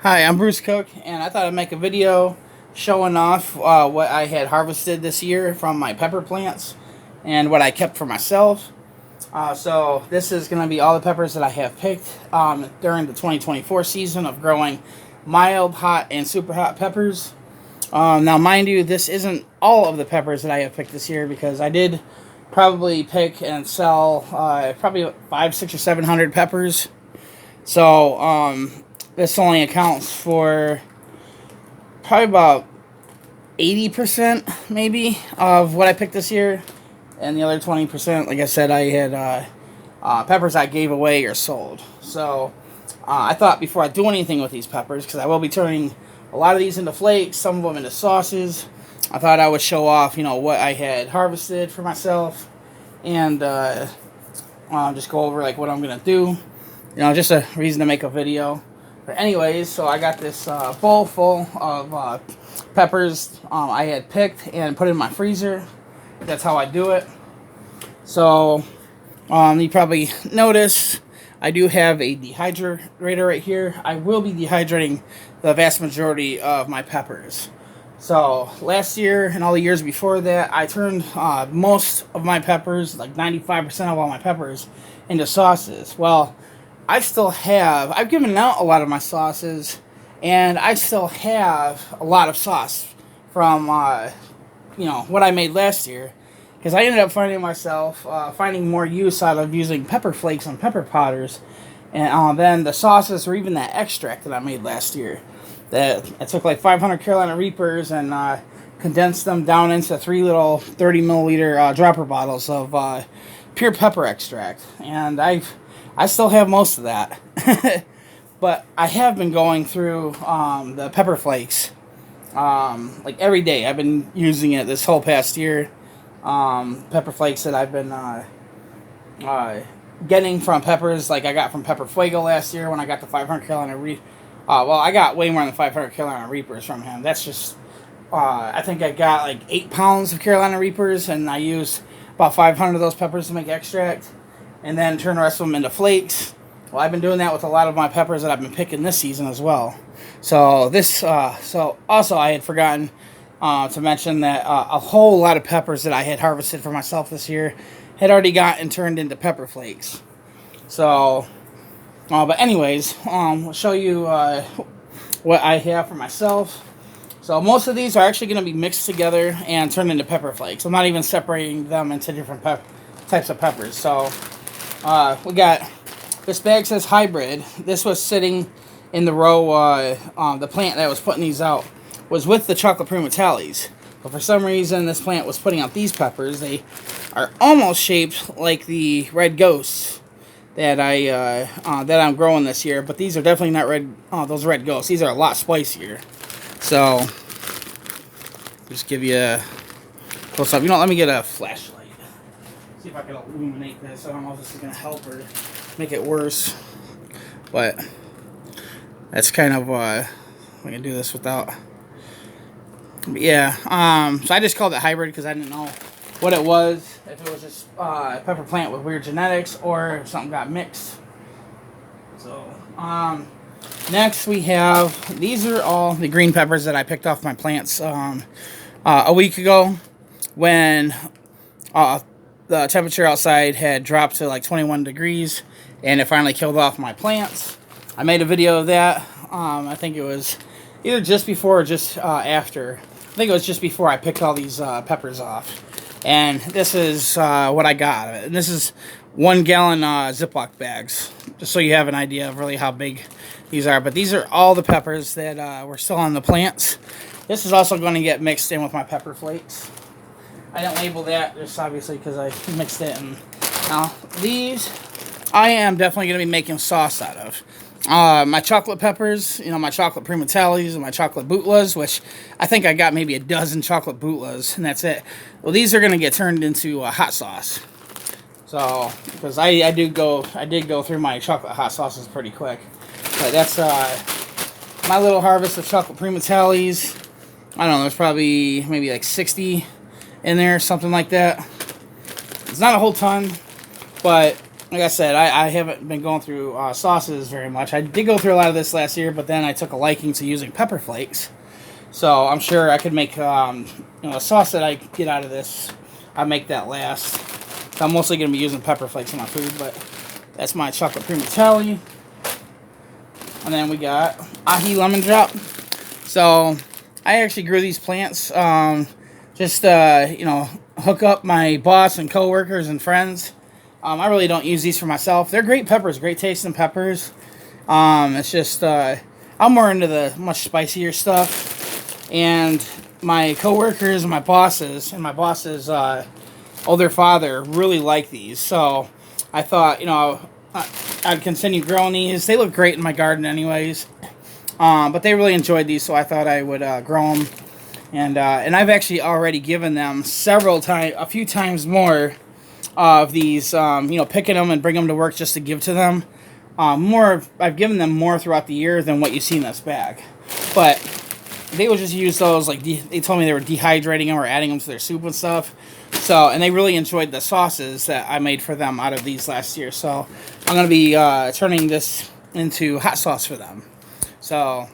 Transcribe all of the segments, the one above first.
Hi, I'm Bruce Cook, and I thought I'd make a video showing off what I had harvested this year from my pepper plants and what I kept for myself. So this is going to be all the peppers that I have picked during the 2024 season of growing mild, hot, and super hot peppers. Now, mind you, this isn't all of the peppers that I have picked this year because I did probably pick and sell probably 5, 6, or 700 peppers. So this only accounts for probably about 80% maybe of what I picked this year, and the other 20%, like I said, I had peppers I gave away or sold. So I thought before I do anything with these peppers, because I will be turning a lot of these into flakes, some of them into sauces, I thought I would show off, what I had harvested for myself, and just go over like what I'm gonna do. Just a reason to make a video. But anyways, so I got this bowl full of peppers I had picked and put in my freezer. That's how I do it. So you probably notice I do have a dehydrator right here. I will be dehydrating the vast majority of my peppers. So last year and all the years before that, I turned most of my peppers, like 95% of all my peppers, into sauces. Well, I've given out a lot of my sauces, and I still have a lot of sauce from, what I made last year. Because I ended up finding myself finding more use out of using pepper flakes on pepper potters, and then the sauces or even that extract that I made last year. That I took like 500 Carolina Reapers and condensed them down into 3 little 30 milliliter dropper bottles of pure pepper extract, and I still have most of that. But I have been going through the pepper flakes like every day. I've been using it this whole past year. Pepper flakes that I've been getting from peppers, like I got from Pepper Fuego last year when I got the 500 Carolina Reapers. Well, I got way more than 500 Carolina Reapers from him. That's just, I think I got like 8 pounds of Carolina Reapers, and I used about 500 of those peppers to make extract, and then turn the rest of them into flakes. Well, I've been doing that with a lot of my peppers that I've been picking this season as well. So so also I had forgotten to mention that a whole lot of peppers that I had harvested for myself this year had already gotten turned into pepper flakes. So, but anyways, I'll show you what I have for myself. So most of these are actually going to be mixed together and turned into pepper flakes. I'm not even separating them into different types of peppers. So we got, this bag says hybrid. This was sitting in the row, the plant that was putting these out was with the chocolate primatalis. But for some reason, this plant was putting out these peppers. They are almost shaped like the red ghosts that I'm growing this year. But these are definitely not red. Those red ghosts. These are a lot spicier. So just give you a close up. Let me get a flashlight. See if I can illuminate this. I don't know if this is gonna help or make it worse. But that's kind of I can do this without. But yeah, so I just called it hybrid because I didn't know what it was, if it was just a pepper plant with weird genetics or if something got mixed. So, next we have, these are all the green peppers that I picked off my plants a week ago when the temperature outside had dropped to like 21 degrees and it finally killed off my plants. I made a video of that. I think it was either just before or just after. I think it was just before I picked all these peppers off. And this is what I got out of it. And this is 1 gallon Ziploc bags, just so you have an idea of really how big these are. But these are all the peppers that were still on the plants. This is also going to get mixed in with my pepper flakes. I didn't label that, just obviously because I mixed it. And now these, I am definitely going to be making sauce out of. My chocolate peppers, my chocolate primatalis and my chocolate bootlas, which I think I got maybe a dozen chocolate bootlas, and that's it. Well, these are going to get turned into hot sauce. So, because I did go through my chocolate hot sauces pretty quick. But that's my little harvest of chocolate primatalis. I don't know, there's probably maybe like 60 in there, something like that. It's not a whole ton, but like I said, I haven't been going through sauces very much. I did go through a lot of this last year, but then I took a liking to using pepper flakes. So I'm sure I could make a sauce that I get out of this. I'll make that last. So I'm mostly going to be using pepper flakes in my food, but that's my chocolate primatelli. And then we got ahi lemon drop. So I actually grew these plants. Just hook up my boss and coworkers and friends. I really don't use these for myself. They're great peppers, great tasting peppers. It's just I'm more into the much spicier stuff. And my coworkers and my bosses older father really like these. So I thought, I'd continue growing these. They look great in my garden anyways. But they really enjoyed these, so I thought I would grow them. And I've actually already given them a few times more of these, picking them and bring them to work just to give to them. I've given them more throughout the year than what you see in this bag. But they would just use those, they told me they were dehydrating them or adding them to their soup and stuff. So, and they really enjoyed the sauces that I made for them out of these last year. So, I'm going to be turning this into hot sauce for them. So,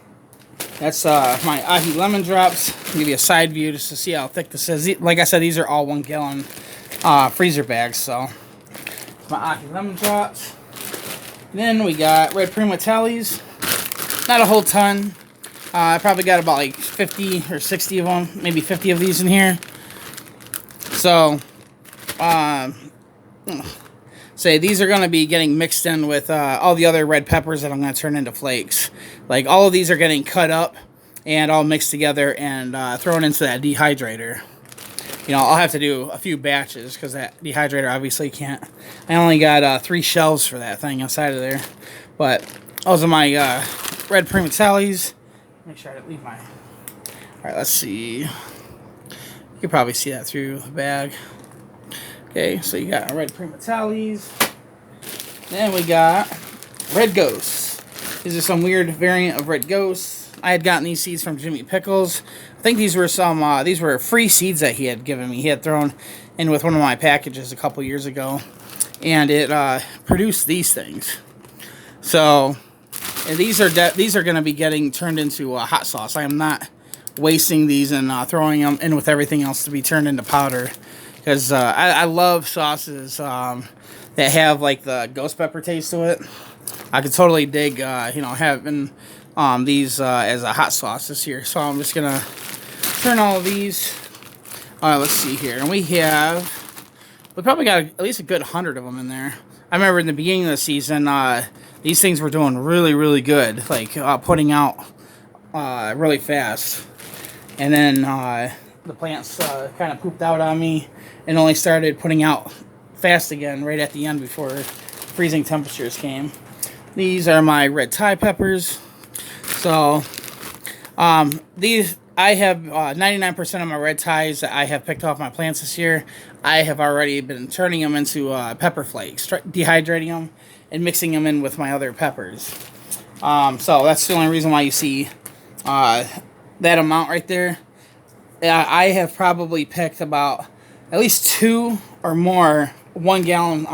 that's my ahi lemon drops. I'll give you a side view just to see how thick this is. Like I said, these are all 1 gallon freezer bags. So, my ahi lemon drops. And then we got red primatellis. Not a whole ton. I probably got about like 50 or 60 of them, maybe 50 of these in here. So, these are going to be getting mixed in with all the other red peppers that I'm going to turn into flakes. Like, all of these are getting cut up and all mixed together and thrown into that dehydrator. I'll have to do a few batches because that dehydrator obviously can't. I only got 3 shelves for that thing inside of there. But those are my red primatellis. Make sure I didn't leave my... Alright, let's see. You can probably see that through the bag. Okay, so you got red primatellis. Then we got red ghosts. These are some weird variant of red ghosts. I had gotten these seeds from Jimmy Pickles. I think these were free seeds that he had given me. He had thrown in with one of my packages a couple years ago. And it produced these things. So... And these are going to be getting turned into hot sauce. I am not wasting these and throwing them in with everything else to be turned into powder. Because I love sauces that have like the ghost pepper taste to it. I could totally dig, having these as a hot sauce this year. So I'm just going to turn all of these. Let's see here. And we probably got at least a good 100 of them in there. I remember in the beginning of the season, these things were doing really, really good, like putting out really fast. And then the plants kind of pooped out on me and only started putting out fast again right at the end before freezing temperatures came. These are my red Thai peppers. So these, I have 99% of my red Thais that I have picked off my plants this year. I have already been turning them into pepper flakes, dehydrating them and mixing them in with my other peppers. So that's the only reason why you see that amount right there. I have probably picked about at least 2 or more 1 gallon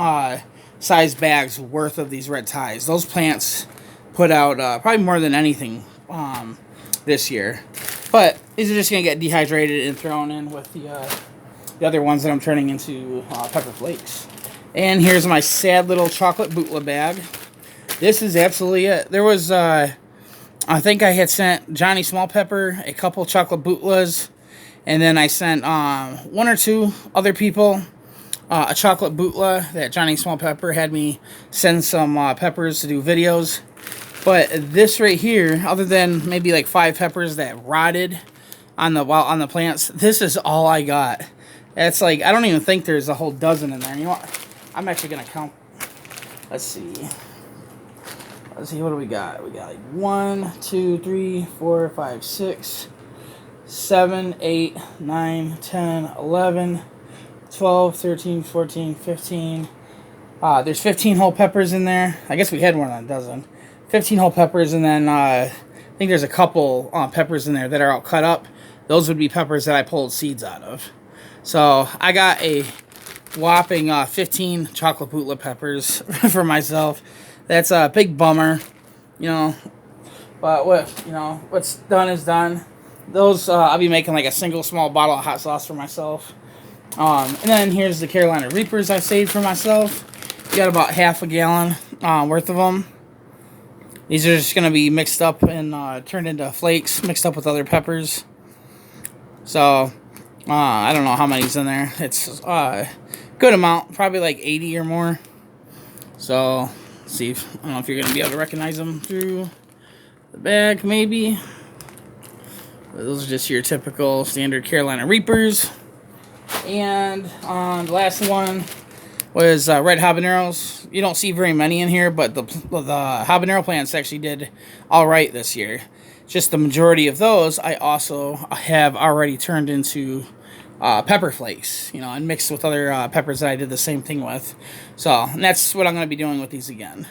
size bags worth of these red Thais. Those plants put out probably more than anything this year. But these are just going to get dehydrated and thrown in with the other ones that I'm turning into pepper flakes. And here's my sad little chocolate bootla bag. This is absolutely it. There was, I think I had sent Johnny Small Pepper a couple chocolate bootlas. And then I sent 1 or 2 other people a chocolate bootla that Johnny Small Pepper had me send some peppers to do videos. But this right here, other than maybe like 5 peppers that rotted on the plants, this is all I got. It's like, I don't even think there's a whole dozen in there. You know what? I'm actually going to count. Let's see. Let's see, what do we got? We got like 1, 2, 3, 4, 5, 6, 7, 8, 9, 10, 11, 12, 13, 14, 15. There's 15 whole peppers in there. I guess we had more than a dozen. 15 whole peppers, and then I think there's a couple peppers in there that are all cut up. Those would be peppers that I pulled seeds out of. So I got a whopping 15 chocolate bootleg peppers for myself. That's a big bummer, you know. But what's done is done. Those I'll be making like a single small bottle of hot sauce for myself. And then here's the Carolina Reapers I saved for myself. Got about half a gallon worth of them. These are just going to be mixed up and turned into flakes, mixed up with other peppers. So, I don't know how many's in there. It's a good amount, probably like 80 or more. So, let's see. I don't know if you're going to be able to recognize them through the bag, maybe. But those are just your typical standard Carolina Reapers. And the last one was red habaneros. You don't see very many in here, but the habanero plants actually did all right this year. Just the majority of those I also have already turned into pepper flakes, and mixed with other peppers that I did the same thing with. So, and that's what I'm going to be doing with these again.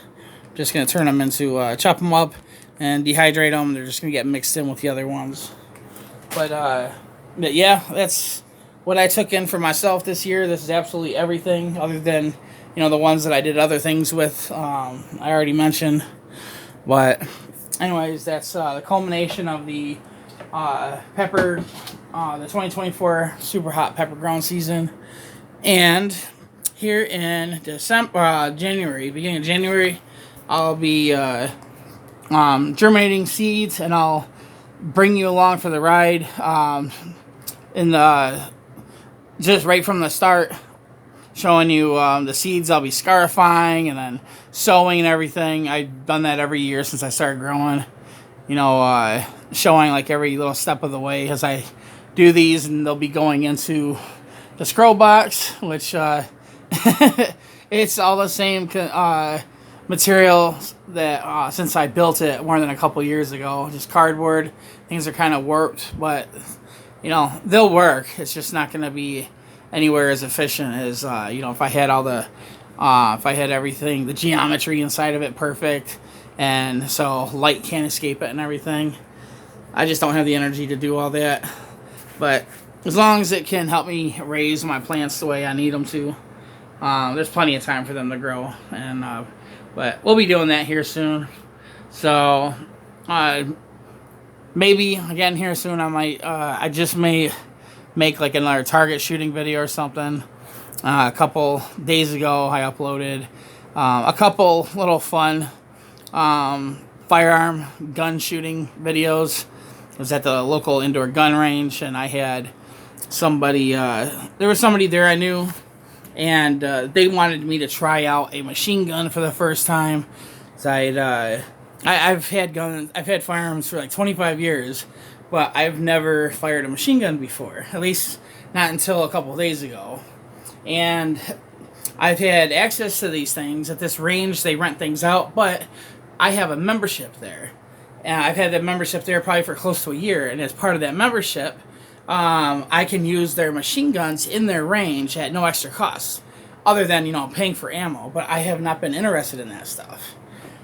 Just going to turn them into, chop them up and dehydrate them. They're just going to get mixed in with the other ones. But yeah, that's what I took in for myself this year. This is absolutely everything other than, the ones that I did other things with. I already mentioned. But anyways, that's the culmination of the pepper, the 2024 super hot pepper grown season. And here in January, beginning of January, I'll be germinating seeds, and I'll bring you along for the ride. Just right from the start, showing you the seeds I'll be scarifying and then sowing and everything. I've done that every year since I started growing. Showing like every little step of the way as I do these, and they'll be going into the scroll box, which it's all the same material that since I built it more than a couple years ago. Just cardboard. Things are kind of warped, but they'll work. It's just not going to be anywhere as efficient as, if I had all the, if I had everything, the geometry inside of it perfect, and so light can't escape it and everything. I just don't have the energy to do all that. But as long as it can help me raise my plants the way I need them to, there's plenty of time for them to grow. And but we'll be doing that here soon. So, maybe again here soon I might I just may make like another target shooting video or something. A couple days ago I uploaded a couple little fun firearm gun shooting videos. It was at the local indoor gun range, and I had somebody there was somebody there I knew, and they wanted me to try out a machine gun for the first time. So I've had firearms for like 25 years, but I've never fired a machine gun before, at least not until a couple days ago. And I've had access to these things at this range. They rent things out, but I have a membership there. And I've had that membership there probably for close to a year, and as part of that membership, I can use their machine guns in their range at no extra cost, other than, paying for ammo. But I have not been interested in that stuff.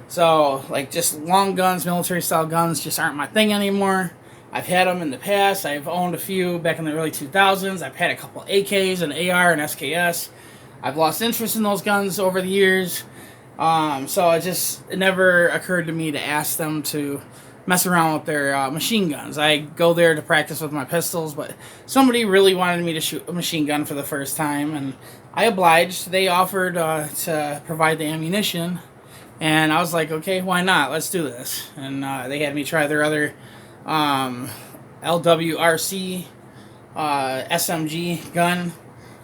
So, like, just long guns, military-style guns just aren't my thing anymore. I've had them in the past. I've owned a few back in the early 2000s. I've had a couple AKs, an AR, and SKS. I've lost interest in those guns over the years. So it never occurred to me to ask them to mess around with their machine guns. I go there to practice with my pistols, but somebody really wanted me to shoot a machine gun for the first time, and I obliged. They offered to provide the ammunition, and I was like, okay, why not? Let's do this. And they had me try their other LWRC SMG gun.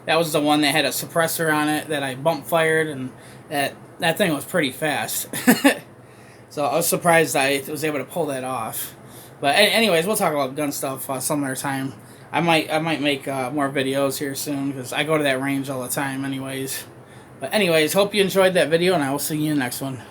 That was the one that had a suppressor on it that I bump fired, and that thing was pretty fast. So I was surprised I was able to pull that off. But anyways, we'll talk about gun stuff some other time. I might make more videos here soon, because I go to that range all the time anyways. But anyways, hope you enjoyed that video, and I will see you in the next one.